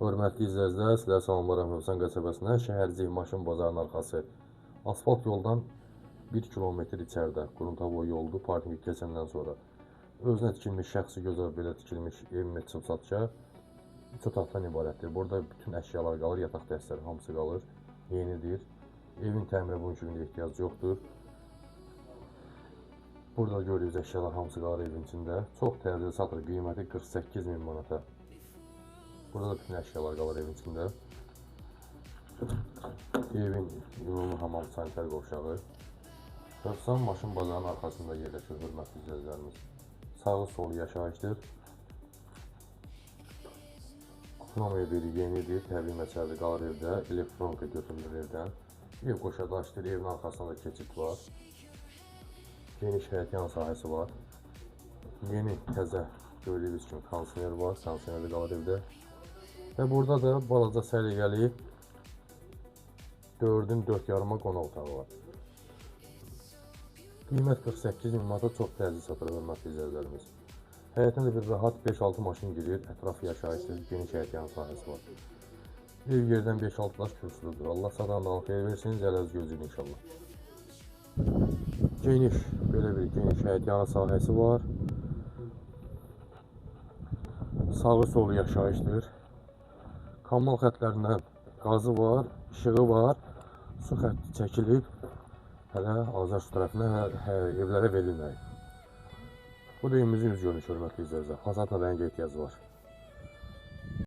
Hörmətli izləyicilər, sizlər salamlarım Hövsan qəsəbəsindən. Şəhərcik maşın bazarının arxası asfalt yoldan 1 kilometr içəridə qurumtavoy yoldur. Parkingi keçəndən sonra özünə tikilmiş şəxsi gözəl belə tikilmiş ev metr çatca 3 otaqdan ibarətdir. Burada bütün əşyalar qalır, yataq dəstələri hamısı qalır. Yenidir. Evin təmirə bunun kimi ehtiyac yoxdur. Burada gördüyünüz əşyalar hamısı qalır evin içində. Çox təzəli satılır, qiyməti 48.000 manata. Burada da bütün əşyalar qalır evin içində. Evin ümumi hamam, sanitar qovşağı. Hövsan maşın bazarının arxasında yerləşir, hörmətli izləyicilərimiz. Sağı solu yaşayışdır. Kutunam evi yenidir, təbii məsələdir, qalır evdə. Elektronika götürülür evdən. Ev qoşadaşdır, evin arxasında keçid var. Geniş həyətyan sahəsi var. Yeni təzə gördüyünüz kimi kondisioner var, kondisioner qalır evdə. Və burada da balaca səliqəli 4-ün 4,5 qonaq otağı var. Qiymət 48.000 manata çox təzə satılır, hörmətli izləyicilərimiz. Həyətində bir rahat 5-6 maşın girir, ətrafı yaşayışdır, geniş həyətyan sahəsi var. Ev yerdən 5-6 daş kürsülüdür. Allah sağlamlıq xeyir versin, cələz gözləyir inşallah. Geniş, belə bir geniş həyətyan sahəsi var. Sağı solu yaşayışdır. Kanal xətlərindən qazı var, işığı var, su xətti çəkilib, hələ Azər su tərəfindən evlərə verilməyib. Bu da evimizin yüz görünüşü, hörmətli izləyicilər. Hasat rəngə ehtiyac var.